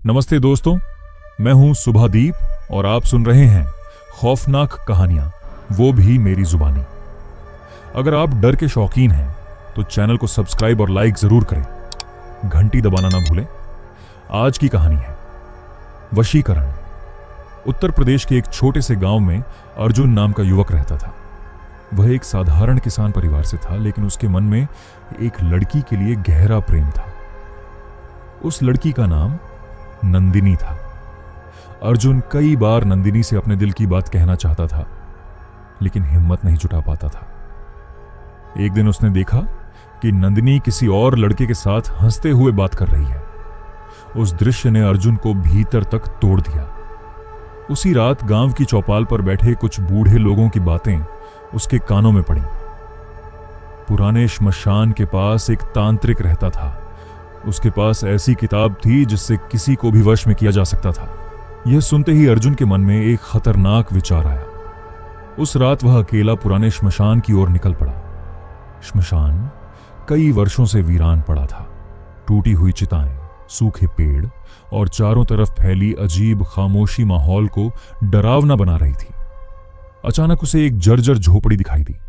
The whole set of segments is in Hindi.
नमस्ते दोस्तों, मैं हूं सुभादीप और आप सुन रहे हैं खौफनाक कहानियां, वो भी मेरी जुबानी। अगर आप डर के शौकीन हैं तो चैनल को सब्सक्राइब और लाइक जरूर करें, घंटी दबाना ना भूलें। आज की कहानी है वशीकरण। उत्तर प्रदेश के एक छोटे से गांव में अर्जुन नाम का युवक रहता था। वह एक साधारण किसान परिवार से था, लेकिन उसके मन में एक लड़की के लिए गहरा प्रेम था। उस लड़की का नाम नंदिनी था। अर्जुन कई बार नंदिनी से अपने दिल की बात कहना चाहता था, लेकिन हिम्मत नहीं जुटा पाता था। एक दिन उसने देखा कि नंदिनी किसी और लड़के के साथ हंसते हुए बात कर रही है। उस दृश्य ने अर्जुन को भीतर तक तोड़ दिया। उसी रात गांव की चौपाल पर बैठे कुछ बूढ़े लोगों की बातें उसके कानों में पड़ी। पुराने श्मशान के पास एक तांत्रिक रहता था। उसके पास ऐसी किताब थी जिससे किसी को भी वश में किया जा सकता था। यह सुनते ही अर्जुन के मन में एक खतरनाक विचार आया। उस रात वह अकेला पुराने श्मशान की ओर निकल पड़ा। श्मशान कई वर्षों से वीरान पड़ा था। टूटी हुई चिताएं, सूखे पेड़ और चारों तरफ फैली अजीब खामोशी माहौल को डरावना बना रही थी। अचानक उसे एक जर्जर झोपड़ी दिखाई दी।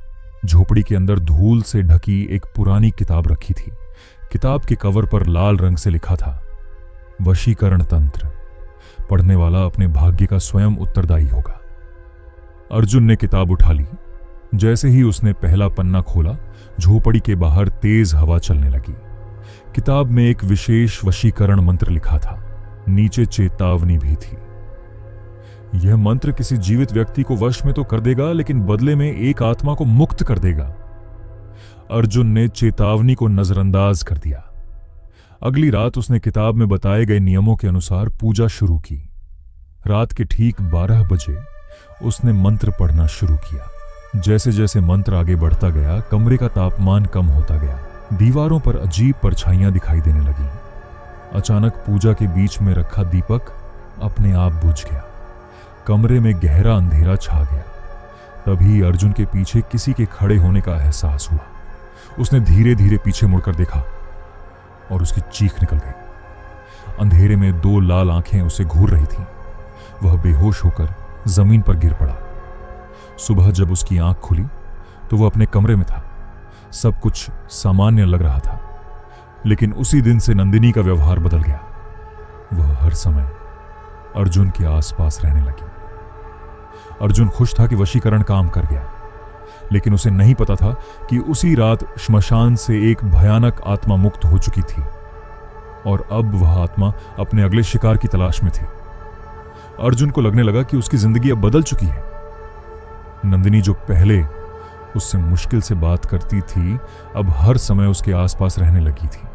झोपड़ी के अंदर धूल से ढकी एक पुरानी किताब रखी थी। किताब के कवर पर लाल रंग से लिखा था, वशीकरण तंत्र। पढ़ने वाला अपने भाग्य का स्वयं उत्तरदायी होगा। अर्जुन ने किताब उठा ली। जैसे ही उसने पहला पन्ना खोला, झोपड़ी के बाहर तेज हवा चलने लगी। किताब में एक विशेष वशीकरण मंत्र लिखा था। नीचे चेतावनी भी थी। यह मंत्र किसी जीवित व्यक्ति को वश में तो कर देगा, लेकिन बदले में एक आत्मा को मुक्त कर देगा। अर्जुन ने चेतावनी को नजरअंदाज कर दिया। अगली रात उसने किताब में बताए गए नियमों के अनुसार पूजा शुरू की। रात के ठीक 12 बजे उसने मंत्र पढ़ना शुरू किया। जैसे जैसे मंत्र आगे बढ़ता गया, कमरे का तापमान कम होता गया। दीवारों पर अजीब परछाइयां दिखाई देने लगीं। अचानक पूजा के बीच में रखा दीपक अपने आप बुझ गया। कमरे में गहरा अंधेरा छा गया। तभी अर्जुन के पीछे किसी के खड़े होने का एहसास हुआ। उसने धीरे धीरे पीछे मुड़कर देखा और उसकी चीख निकल गई। अंधेरे में 2 लाल आंखें उसे घूर रही थीं। वह बेहोश होकर जमीन पर गिर पड़ा। सुबह जब उसकी आंख खुली तो वह अपने कमरे में था। सब कुछ सामान्य लग रहा था, लेकिन उसी दिन से नंदिनी का व्यवहार बदल गया। वह हर समय अर्जुन के आसपास रहने लगी। अर्जुन खुश था कि वशीकरण काम कर गया, लेकिन उसे नहीं पता था कि उसी रात श्मशान से एक भयानक आत्मा मुक्त हो चुकी थी और अब वह आत्मा अपने अगले शिकार की तलाश में थी। अर्जुन को लगने लगा कि उसकी जिंदगी अब बदल चुकी है। नंदिनी जो पहले उससे मुश्किल से बात करती थी, अब हर समय उसके आसपास रहने लगी थी।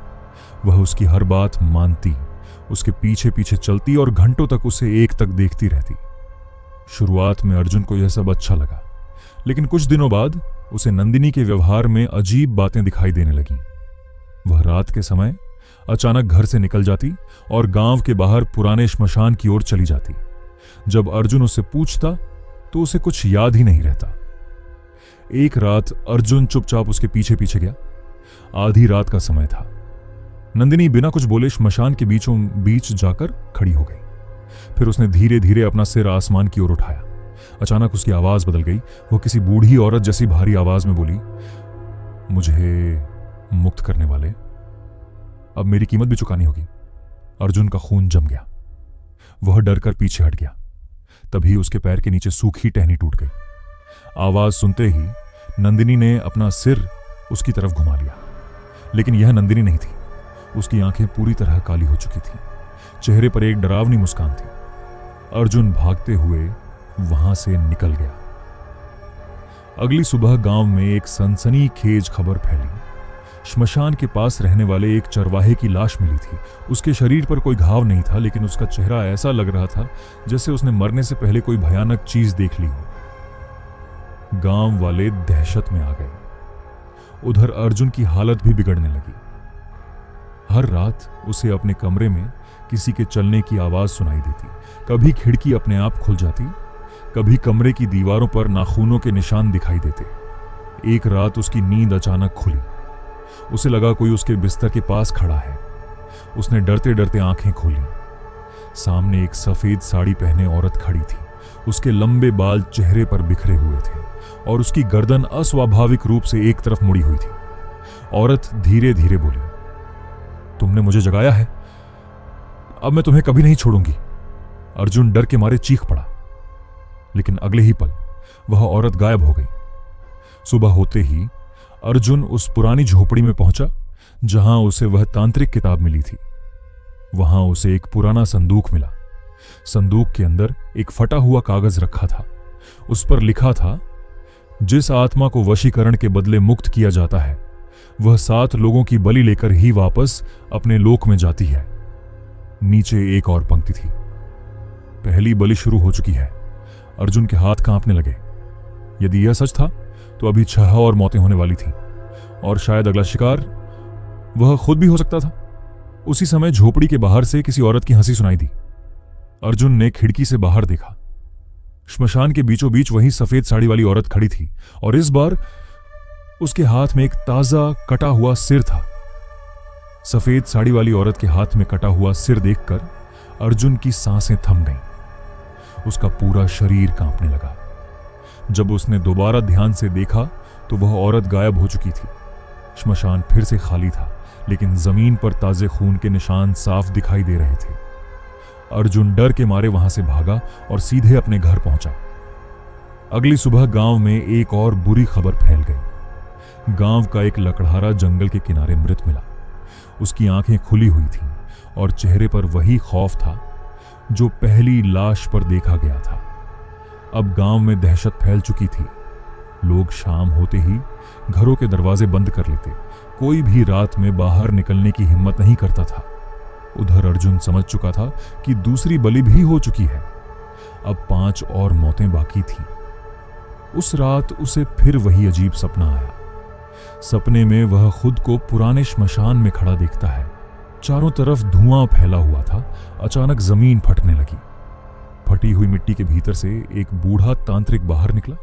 वह उसकी हर बात मानती, उसके पीछे पीछे चलती और घंटों तक उसे एक तक देखती रहती। शुरुआत में अर्जुन को यह सब अच्छा लगा, लेकिन कुछ दिनों बाद उसे नंदिनी के व्यवहार में अजीब बातें दिखाई देने लगीं। वह रात के समय अचानक घर से निकल जाती और गांव के बाहर पुराने श्मशान की ओर चली जाती। जब अर्जुन उससे पूछता तो उसे कुछ याद ही नहीं रहता। एक रात अर्जुन चुपचाप उसके पीछे पीछे गया। आधी रात का समय था। नंदिनी बिना कुछ बोले श्मशान के बीचों बीच जाकर खड़ी हो गई। फिर उसने धीरे धीरे अपना सिर आसमान की ओर उठाया। अचानक उसकी आवाज बदल गई। वो किसी बूढ़ी औरत जैसी भारी आवाज में बोली, मुझे मुक्त करने वाले, अब मेरी कीमत भी चुकानी होगी। अर्जुन का खून जम गया। वह डरकर पीछे हट गया। तभी उसके पैर के नीचे सूखी टहनी टूट गई। आवाज सुनते ही नंदिनी ने अपना सिर उसकी तरफ घुमा लिया, लेकिन यह नंदिनी नहीं थी। उसकी आंखें पूरी तरह काली हो चुकी थीं। चेहरे पर एक डरावनी मुस्कान थी। अर्जुन भागते हुए वहां से निकल गया। अगली सुबह गांव में एक सनसनीखेज खबर फैली। श्मशान के पास रहने वाले एक चरवाहे की लाश मिली थी। उसके शरीर पर कोई घाव नहीं था, लेकिन उसका चेहरा ऐसा लग रहा था जैसे उसने मरने से पहले कोई भयानक चीज देख ली हो। गांव वाले दहशत में आ गए। उधर अर्जुन की हालत भी बिगड़ने लगी। हर रात उसे अपने कमरे में किसी के चलने की आवाज सुनाई देती। कभी खिड़की अपने आप खुल जाती, कभी कमरे की दीवारों पर नाखूनों के निशान दिखाई देते। एक रात उसकी नींद अचानक खुली। उसे लगा कोई उसके बिस्तर के पास खड़ा है। उसने डरते डरते आंखें खोली। सामने एक सफेद साड़ी पहने औरत खड़ी थी। उसके लंबे बाल चेहरे पर बिखरे हुए थे और उसकी गर्दन अस्वाभाविक रूप से एक तरफ मुड़ी हुई थी। औरत धीरे धीरे बोली, तुमने मुझे जगाया है, अब मैं तुम्हें कभी नहीं छोड़ूंगी। अर्जुन डर के मारे चीख पड़ा, लेकिन अगले ही पल वह औरत गायब हो गई। सुबह होते ही अर्जुन उस पुरानी झोपड़ी में पहुंचा जहां उसे वह तांत्रिक किताब मिली थी। वहां उसे एक पुराना संदूक मिला। संदूक के अंदर एक फटा हुआ कागज रखा था। उस पर लिखा था, जिस आत्मा को वशीकरण के बदले मुक्त किया जाता है वह 7 लोगों की बलि लेकर ही वापस अपने लोक में जाती है। नीचे एक और पंक्ति थी, पहली बलि शुरू हो चुकी है। अर्जुन के हाथ कांपने लगे। यदि यह सच था तो अभी 6 और मौतें होने वाली थीं, और शायद अगला शिकार वह खुद भी हो सकता था। उसी समय झोपड़ी के बाहर से किसी औरत की हंसी सुनाई दी। अर्जुन ने खिड़की से बाहर देखा। श्मशान के बीचों बीच वही सफेद साड़ी वाली औरत खड़ी थी, और इस बार उसके हाथ में एक ताजा कटा हुआ सिर था। सफेद साड़ी वाली औरत के हाथ में कटा हुआ सिर देखकर अर्जुन की सांसें थम गईं। उसका पूरा शरीर कांपने लगा। जब उसने दोबारा ध्यान से देखा तो वह औरत गायब हो चुकी थी। श्मशान फिर से खाली था, लेकिन जमीन पर ताजे खून के निशान साफ दिखाई दे रहे थे। अर्जुन डर के मारे वहां से भागा और सीधे अपने घर पहुंचा। अगली सुबह गांव में एक और बुरी खबर फैल गई। गांव का एक लकड़हारा जंगल के किनारे मृत मिला। उसकी आंखें खुली हुई थीं और चेहरे पर वही खौफ था जो पहली लाश पर देखा गया था। अब गांव में दहशत फैल चुकी थी। लोग शाम होते ही घरों के दरवाजे बंद कर लेते। कोई भी रात में बाहर निकलने की हिम्मत नहीं करता था। उधर अर्जुन समझ चुका था कि दूसरी बलि भी हो चुकी है। अब 5 और मौतें बाकी थीं। उस रात उसे फिर वही अजीब सपना आया। सपने में वह खुद को पुराने श्मशान में खड़ा देखता है। चारों तरफ धुआं फैला हुआ था। अचानक जमीन फटने लगी। फटी हुई मिट्टी के भीतर से एक बूढ़ा तांत्रिक बाहर निकला।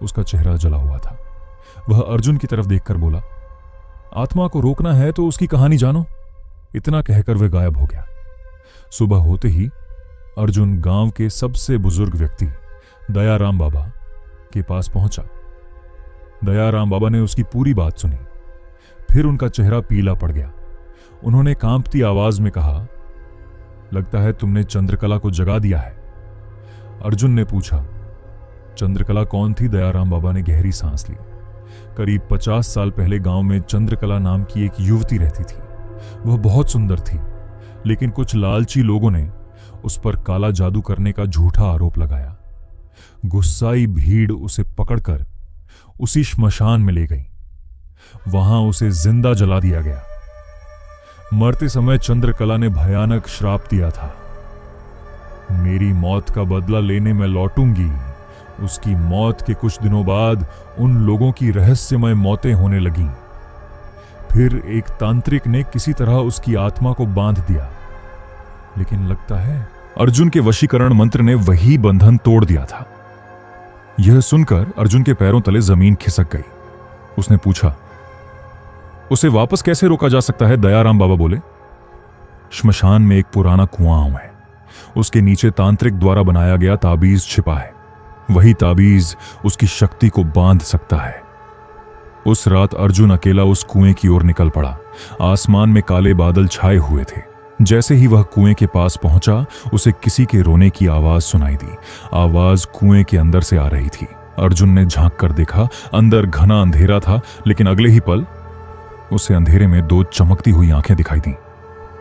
उसका चेहरा जला हुआ था। वह अर्जुन की तरफ देखकर बोला, आत्मा को रोकना है तो उसकी कहानी जानो। इतना कहकर वह गायब हो गया। सुबह होते ही अर्जुन गांव के सबसे बुजुर्ग व्यक्ति दयाराम बाबा के पास पहुंचा। दयाराम बाबा ने उसकी पूरी बात सुनी। फिर उनका चेहरा पीला पड़ गया। उन्होंने कांपती आवाज में कहा, लगता है तुमने चंद्रकला को जगा दिया है। अर्जुन ने पूछा, चंद्रकला कौन थी? दयाराम बाबा ने गहरी सांस ली। करीब 50 साल पहले गांव में चंद्रकला नाम की एक युवती रहती थी। वह बहुत सुंदर थी, लेकिन कुछ लालची लोगों ने उस पर काला जादू करने का झूठा आरोप लगाया। गुस्साई भीड़ उसे पकड़कर उसी श्मशान में ले गई। वहां उसे जिंदा जला दिया गया। मरते समय चंद्रकला ने भयानक श्राप दिया था, मेरी मौत का बदला लेने मैं लौटूंगी। उसकी मौत के कुछ दिनों बाद उन लोगों की रहस्यमय मौतें होने लगीं। फिर एक तांत्रिक ने किसी तरह उसकी आत्मा को बांध दिया, लेकिन लगता है अर्जुन के वशीकरण मंत्र ने वही बंधन तोड़ दिया था। यह सुनकर अर्जुन के पैरों तले जमीन खिसक गई। उसने पूछा, उसे वापस कैसे रोका जा सकता है? दयाराम बाबा बोले, श्मशान में एक पुराना कुआं है। उसके नीचे तांत्रिक द्वारा बनाया गया ताबीज छिपा है। वही ताबीज उसकी शक्ति को बांध सकता है। उस रात अर्जुन अकेला उस कुएं की ओर निकल पड़ा। आसमान में काले बादल छाए हुए थे। जैसे ही वह कुएं के पास पहुंचा, उसे किसी के रोने की आवाज सुनाई दी। आवाज कुएं के अंदर से आ रही थी। अर्जुन ने झांक कर देखा। अंदर घना अंधेरा था, लेकिन अगले ही पल उसे अंधेरे में 2 चमकती हुई आंखें दिखाई दी।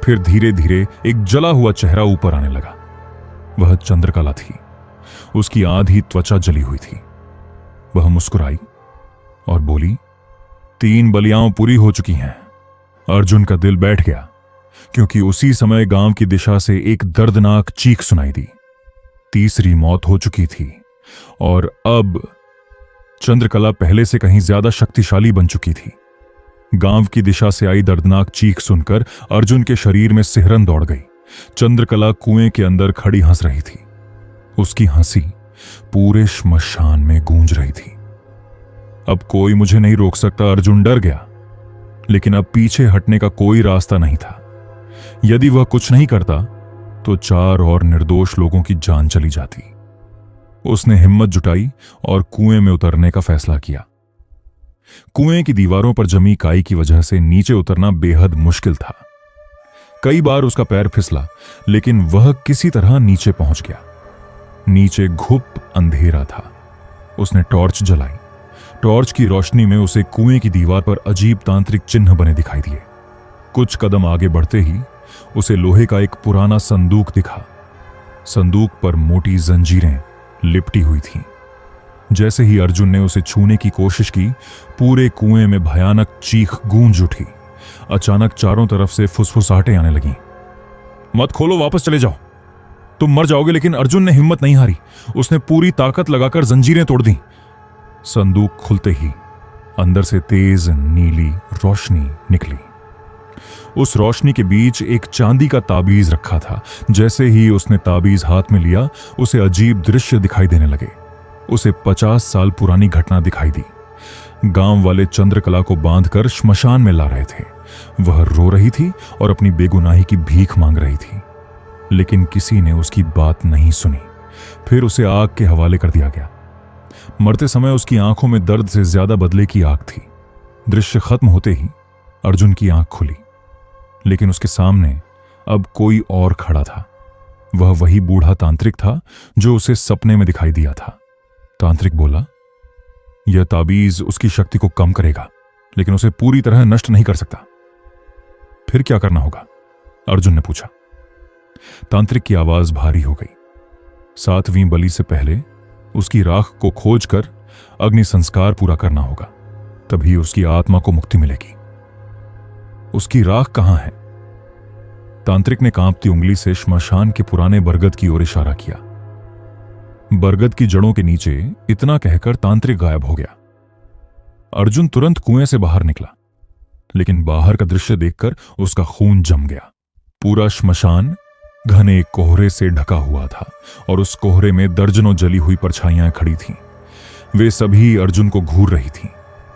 फिर धीरे धीरे एक जला हुआ चेहरा ऊपर आने लगा। वह चंद्रकला थी। उसकी आधी त्वचा जली हुई थी। वह मुस्कुराई और बोली, 3 बलियां पूरी हो चुकी हैं। अर्जुन का दिल बैठ गया, क्योंकि उसी समय गांव की दिशा से एक दर्दनाक चीख सुनाई दी। तीसरी मौत हो चुकी थी और अब चंद्रकला पहले से कहीं ज्यादा शक्तिशाली बन चुकी थी। गांव की दिशा से आई दर्दनाक चीख सुनकर अर्जुन के शरीर में सिहरन दौड़ गई। चंद्रकला कुएं के अंदर खड़ी हंस रही थी। उसकी हंसी पूरे श्मशान में गूंज रही थी। अब कोई मुझे नहीं रोक सकता, अर्जुन डर गया। लेकिन अब पीछे हटने का कोई रास्ता नहीं था। यदि वह कुछ नहीं करता तो 4 और निर्दोष लोगों की जान चली जाती। उसने हिम्मत जुटाई और कुएं में उतरने का फैसला किया। कुएं की दीवारों पर जमी काई की वजह से नीचे उतरना बेहद मुश्किल था। कई बार उसका पैर फिसला, लेकिन वह किसी तरह नीचे पहुंच गया। नीचे घुप अंधेरा था। उसने टॉर्च जलाई। टॉर्च की रोशनी में उसे कुएं की दीवार पर अजीब तांत्रिक चिन्ह बने दिखाई दिए। कुछ कदम आगे बढ़ते ही उसे लोहे का एक पुराना संदूक दिखा। संदूक पर मोटी जंजीरें लिपटी हुई थीं। जैसे ही अर्जुन ने उसे छूने की कोशिश की, पूरे कुएं में भयानक चीख गूंज उठी। अचानक चारों तरफ से फुसफुसाहटें आने लगीं। मत खोलो, वापस चले जाओ, तुम मर जाओगे। लेकिन अर्जुन ने हिम्मत नहीं हारी। उसने पूरी ताकत लगाकर जंजीरें तोड़ दी। संदूक खुलते ही अंदर से तेज नीली रोशनी निकली। उस रोशनी के बीच एक चांदी का ताबीज रखा था। जैसे ही उसने ताबीज हाथ में लिया, उसे अजीब दृश्य दिखाई देने लगे। उसे 50 साल पुरानी घटना दिखाई दी। गांव वाले चंद्रकला को बांधकर श्मशान में ला रहे थे। वह रो रही थी और अपनी बेगुनाही की भीख मांग रही थी, लेकिन किसी ने उसकी बात नहीं सुनी। फिर उसे आग के हवाले कर दिया गया। मरते समय उसकी आंखों में दर्द से ज्यादा बदले की आग थी। दृश्य खत्म होते ही अर्जुन की आंख खुली, लेकिन उसके सामने अब कोई और खड़ा था। वह वही बूढ़ा तांत्रिक था जो उसे सपने में दिखाई दिया था। तांत्रिक बोला, यह ताबीज उसकी शक्ति को कम करेगा, लेकिन उसे पूरी तरह नष्ट नहीं कर सकता। फिर क्या करना होगा? अर्जुन ने पूछा। तांत्रिक की आवाज भारी हो गई। 7वीं बलि से पहले उसकी राख को खोजकर अग्नि संस्कार पूरा करना होगा, तभी उसकी आत्मा को मुक्ति मिलेगी। उसकी राख कहां है? तांत्रिक ने कांपती उंगली से श्मशान के पुराने बरगद की ओर इशारा किया। बरगद की जड़ों के नीचे, इतना कहकर तांत्रिक गायब हो गया। अर्जुन तुरंत कुएं से बाहर निकला, लेकिन बाहर का दृश्य देखकर उसका खून जम गया। पूरा श्मशान घने कोहरे से ढका हुआ था और उस कोहरे में दर्जनों जली हुई परछाइयां खड़ी थीं। वे सभी अर्जुन को घूर रही थीं।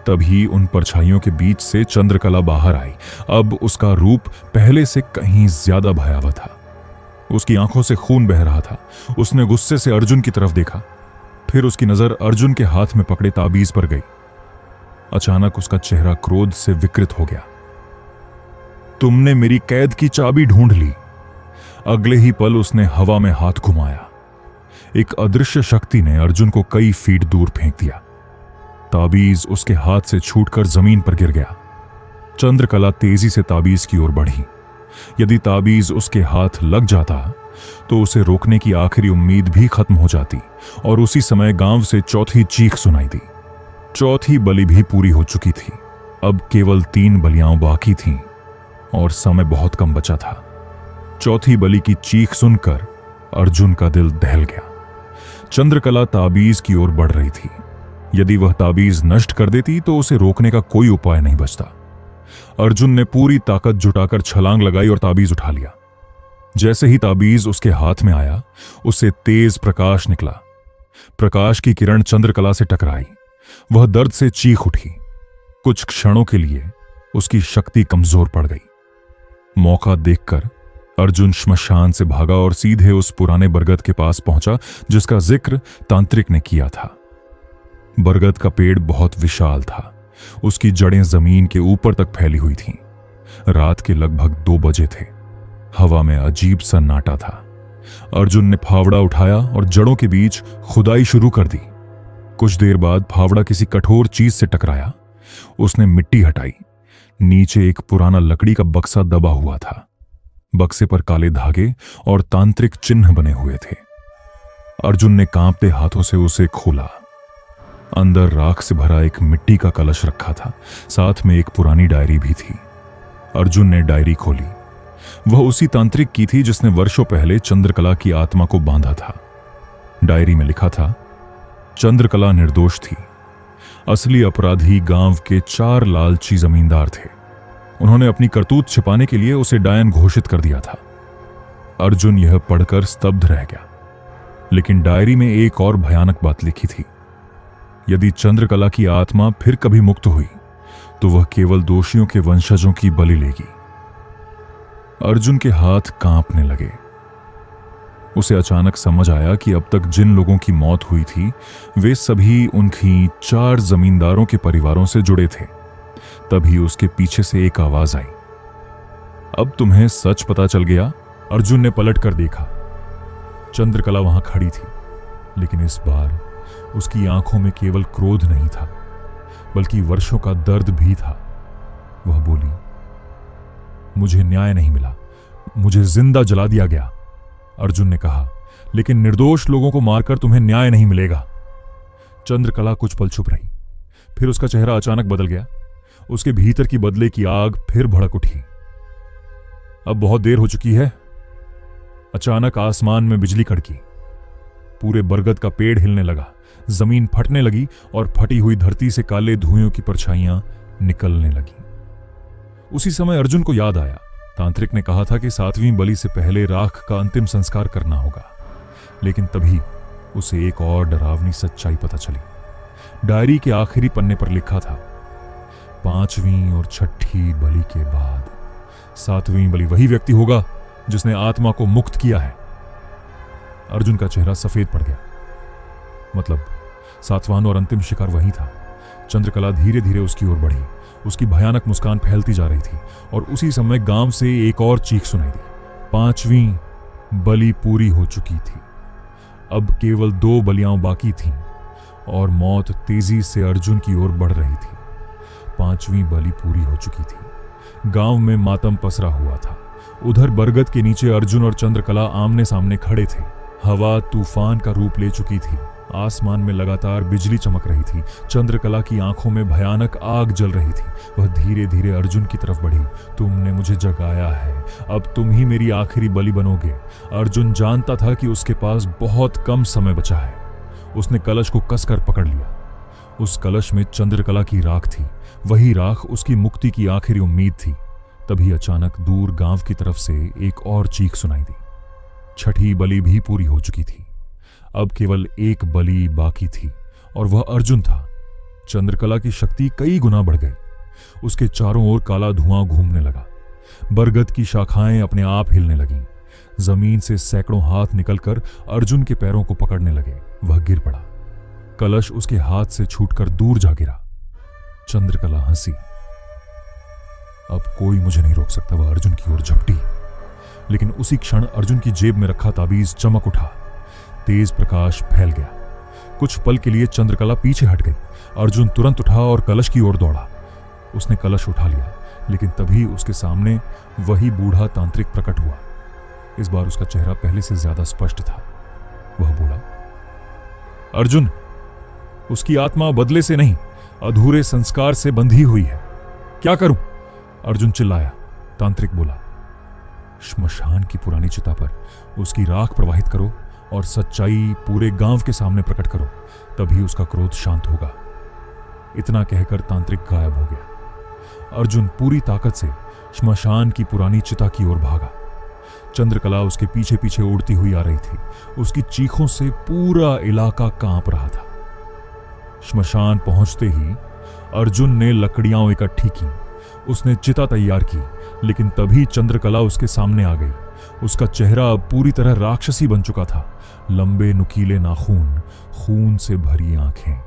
तभी उन परछाइयों के बीच से चंद्रकला बाहर आई। अब उसका रूप पहले से कहीं ज्यादा भयावह था। उसकी आंखों से खून बह रहा था। उसने गुस्से से अर्जुन की तरफ देखा। फिर उसकी नजर अर्जुन के हाथ में पकड़े ताबीज पर गई। अचानक उसका चेहरा क्रोध से विकृत हो गया। तुमने मेरी कैद की चाबी ढूंढ ली। अगले ही पल उसने हवा में हाथ घुमाया। एक अदृश्य शक्ति ने अर्जुन को कई फीट दूर फेंक दिया। ताबीज उसके हाथ से छूटकर जमीन पर गिर गया। चंद्रकला तेजी से ताबीज की ओर बढ़ी। यदि ताबीज उसके हाथ लग जाता तो उसे रोकने की आखिरी उम्मीद भी खत्म हो जाती, और उसी समय गांव से चौथी चीख सुनाई दी। चौथी बलि भी पूरी हो चुकी थी। अब केवल 3 बलियां बाकी थीं और समय बहुत कम बचा था। चौथी बलि की चीख सुनकर अर्जुन का दिल दहल गया। चंद्रकला ताबीज की ओर बढ़ रही थी। यदि वह ताबीज नष्ट कर देती तो उसे रोकने का कोई उपाय नहीं बचता। अर्जुन ने पूरी ताकत जुटाकर छलांग लगाई और ताबीज उठा लिया। जैसे ही ताबीज उसके हाथ में आया, उससे तेज प्रकाश निकला। प्रकाश की किरण चंद्रकला से टकराई। वह दर्द से चीख उठी। कुछ क्षणों के लिए उसकी शक्ति कमजोर पड़ गई। मौका देखकर अर्जुन श्मशान से भागा और सीधे उस पुराने बरगद के पास पहुंचा जिसका जिक्र तांत्रिक ने किया था। बरगद का पेड़ बहुत विशाल था। उसकी जड़ें जमीन के ऊपर तक फैली हुई थीं। रात के लगभग 2 बजे थे। हवा में अजीब सन्नाटा था। अर्जुन ने फावड़ा उठाया और जड़ों के बीच खुदाई शुरू कर दी। कुछ देर बाद फावड़ा किसी कठोर चीज से टकराया। उसने मिट्टी हटाई। नीचे एक पुराना लकड़ी का बक्सा दबा हुआ था। बक्से पर काले धागे और तांत्रिक चिन्ह बने हुए थे। अर्जुन ने कांपते हाथों से उसे खोला। अंदर राख से भरा एक मिट्टी का कलश रखा था। साथ में एक पुरानी डायरी भी थी। अर्जुन ने डायरी खोली। वह उसी तांत्रिक की थी जिसने वर्षों पहले चंद्रकला की आत्मा को बांधा था। डायरी में लिखा था, चंद्रकला निर्दोष थी। असली अपराधी गांव के 4 लालची जमींदार थे। उन्होंने अपनी करतूत छिपाने के लिए उसे डायन घोषित कर दिया था। अर्जुन यह पढ़कर स्तब्ध रह गया। लेकिन डायरी में एक और भयानक बात लिखी थी। यदि चंद्रकला की आत्मा फिर कभी मुक्त हुई तो वह केवल दोषियों के वंशजों की बलि लेगी। अर्जुन के हाथ कांपने लगे। उसे अचानक समझ आया कि अब तक जिन लोगों की मौत हुई थी वे सभी उनकी 4 जमींदारों के परिवारों से जुड़े थे। तभी उसके पीछे से एक आवाज आई, अब तुम्हें सच पता चल गया? अर्जुन ने पलट कर देखा। चंद्रकला वहां खड़ी थी, लेकिन इस बार उसकी आंखों में केवल क्रोध नहीं था बल्कि वर्षों का दर्द भी था। वह बोली, मुझे न्याय नहीं मिला, मुझे जिंदा जला दिया गया। अर्जुन ने कहा, लेकिन निर्दोष लोगों को मारकर तुम्हें न्याय नहीं मिलेगा। चंद्रकला कुछ पल चुप रही, फिर उसका चेहरा अचानक बदल गया। उसके भीतर की बदले की आग फिर भड़क उठी। अब बहुत देर हो चुकी है। अचानक आसमान में बिजली कड़की, पूरे बरगद का पेड़ हिलने लगा, जमीन फटने लगी और फटी हुई धरती से काले धुएं की परछाइयां निकलने लगी। उसी समय अर्जुन को याद आया, तांत्रिक ने कहा था कि 7वीं बलि से पहले राख का अंतिम संस्कार करना होगा। लेकिन तभी उसे एक और डरावनी सच्चाई पता चली। डायरी के आखिरी पन्ने पर लिखा था, 5वीं और 6ठी बलि के बाद 7वीं बलि वही व्यक्ति होगा जिसने आत्मा को मुक्त किया है। अर्जुन का चेहरा सफेद पड़ गया। मतलब 7वां और अंतिम शिकार वही था। चंद्रकला धीरे धीरे उसकी ओर बढ़ी। उसकी भयानक मुस्कान फैलती जा रही थी और उसी समय गांव से एक और चीख सुनाई दी। 5वीं बलि पूरी हो चुकी थी। अब केवल 2 बलियां बाकी थीं और मौत तेजी से अर्जुन की ओर बढ़ रही थी। 5वीं बलि पूरी हो चुकी थी। गांव में मातम पसरा हुआ था। उधर बरगद के नीचे अर्जुन और चंद्रकला आमने सामने खड़े थे। हवा तूफान का रूप ले चुकी थी। आसमान में लगातार बिजली चमक रही थी। चंद्रकला की आंखों में भयानक आग जल रही थी। वह धीरे धीरे अर्जुन की तरफ बढ़ी। तुमने मुझे जगाया है, अब तुम ही मेरी आखिरी बलि बनोगे। अर्जुन जानता था कि उसके पास बहुत कम समय बचा है। उसने कलश को कसकर पकड़ लिया। उस कलश में चंद्रकला की राख थी। वही राख उसकी मुक्ति की आखिरी उम्मीद थी। तभी अचानक दूर गांव की तरफ से एक और चीख सुनाई दी। 6ठी बलि भी पूरी हो चुकी थी। अब केवल एक बलि बाकी थी और वह अर्जुन था। चंद्रकला की शक्ति कई गुना बढ़ गई। उसके चारों ओर काला धुआं घूमने लगा। बरगद की शाखाएं अपने आप हिलने लगीं। जमीन से सैकड़ों हाथ निकलकर अर्जुन के पैरों को पकड़ने लगे। वह गिर पड़ा। कलश उसके हाथ से छूटकर दूर जा गिरा। चंद्रकला हंसी। अब कोई मुझे नहीं रोक सकता, वह अर्जुन की ओर झपटी। लेकिन उसी क्षण अर्जुन की जेब में रखा ताबीज चमक उठा। तेज प्रकाश फैल गया। कुछ पल के लिए चंद्रकला पीछे हट गई। अर्जुन तुरंत उठा और कलश की ओर दौड़ा। उसने कलश उठा लिया, लेकिन तभी उसके सामने वही बूढ़ा तांत्रिक प्रकट हुआ। इस बार उसका चेहरा पहले से ज्यादा स्पष्ट था। वह बोला, अर्जुन, उसकी आत्मा बदले से नहीं, अधूरे संस्कार से बंधी हुई है। क्या करूं? अर्जुन चिल्लाया। तांत्रिक बोला, श्मशान की पुरानी चिता पर उसकी राख प्रवाहित करो और सच्चाई पूरे गांव के सामने प्रकट करो, तभी उसका क्रोध शांत होगा। इतना कहकर तांत्रिक गायब हो गया। अर्जुन पूरी ताकत से श्मशान की पुरानी चिता की ओर भागा। चंद्रकला उसके पीछे पीछे उड़ती हुई आ रही थी। उसकी चीखों से पूरा इलाका कांप रहा था। श्मशान पहुंचते ही अर्जुन ने लकड़ियां इकट्ठी की। उसने चिता तैयार की, लेकिन तभी चंद्रकला उसके सामने आ गई। उसका चेहरा अब पूरी तरह राक्षसी बन चुका था। लंबे नुकीले नाखून, खून से भरी आंखें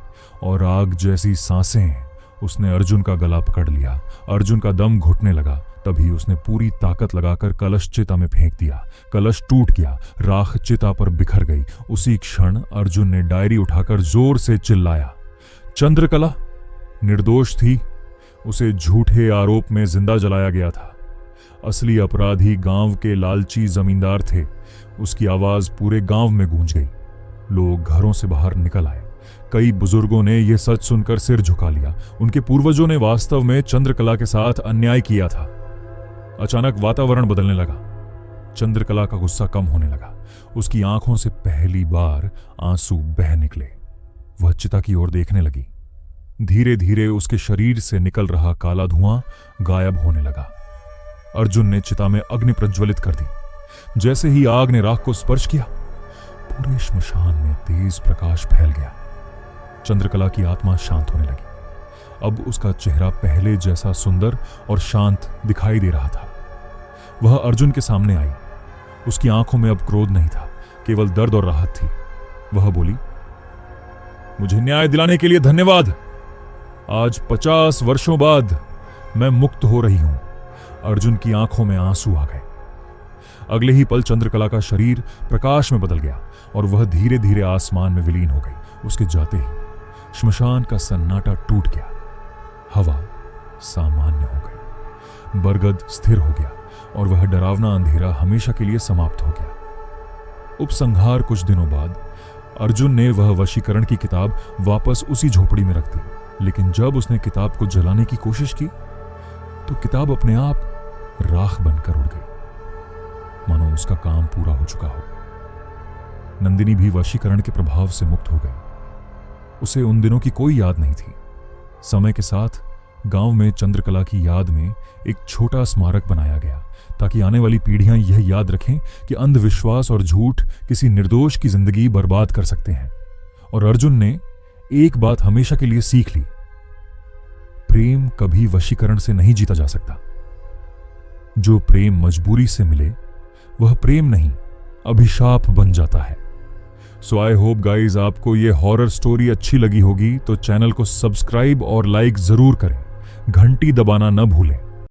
और आग जैसी सांसें। उसने अर्जुन का गला पकड़ लिया। अर्जुन का दम घुटने लगा। तभी उसने पूरी ताकत लगाकर कलश चिता में फेंक दिया। कलश टूट गया। राख चिता पर बिखर गई। उसी क्षण अर्जुन ने डायरी उठाकर जोर से चिल्लाया। चंद्रकला निर्दोष थी। उसे झूठे आरोप में जिंदा जलाया गया था। असली अपराधी गांव के लालची जमींदार थे। उसकी आवाज पूरे गांव में गूंज गई। लोग घरों से बाहर निकल आए। कई बुजुर्गों ने यह सच सुनकर सिर झुका लिया। उनके पूर्वजों ने वास्तव में चंद्रकला के साथ अन्याय किया था। अचानक वातावरण बदलने लगा। चंद्रकला का गुस्सा कम होने लगा। उसकी आंखों से पहली बार आंसू बह निकले। वह चिता की ओर देखने लगी। धीरे धीरे उसके शरीर से निकल रहा काला धुआं गायब होने लगा। अर्जुन ने चिता में अग्नि प्रज्वलित कर दी। जैसे ही आग ने राख को स्पर्श किया, पूरे श्मशान में तेज प्रकाश फैल गया। चंद्रकला की आत्मा शांत होने लगी। अब उसका चेहरा पहले जैसा सुंदर और शांत दिखाई दे रहा था। वह अर्जुन के सामने आई। उसकी आंखों में अब क्रोध नहीं था, केवल दर्द और राहत थी। वह बोली, मुझे न्याय दिलाने के लिए धन्यवाद। आज 50 वर्षों बाद मैं मुक्त हो रही हूं। अर्जुन की आंखों में आंसू आ गए। अगले ही पल चंद्रकला का शरीर प्रकाश में बदल गया और वह धीरे धीरे आसमान में विलीन हो गई। उसके जाते ही श्मशान का सन्नाटा टूट गया। हवा सामान्य हो गई, बरगद स्थिर हो गया और वह डरावना अंधेरा हमेशा के लिए समाप्त हो गया। उपसंहार कुछ दिनों बाद अर्जुन ने वह वशीकरण की किताब वापस उसी झोपड़ी में रख दी, लेकिन जब उसने किताब को जलाने की कोशिश की तो किताब अपने आप राख बनकर उड़ गई, मानो उसका काम पूरा हो चुका हो। नंदिनी भी वशीकरण के प्रभाव से मुक्त हो गई। उसे उन दिनों की कोई याद नहीं थी। समय के साथ गांव में चंद्रकला की याद में एक छोटा स्मारक बनाया गया ताकि आने वाली पीढ़ियां यह याद रखें कि अंधविश्वास और झूठ किसी निर्दोष की जिंदगी बर्बाद कर सकते हैं। और अर्जुन ने एक बात हमेशा के लिए सीख ली, प्रेम कभी वशीकरण से नहीं जीता जा सकता। जो प्रेम मजबूरी से मिले वह प्रेम नहीं, अभिशाप बन जाता है। सो आई होप गाइज आपको ये हॉरर स्टोरी अच्छी लगी होगी, तो चैनल को सब्सक्राइब और लाइक जरूर करें। घंटी दबाना न भूलें।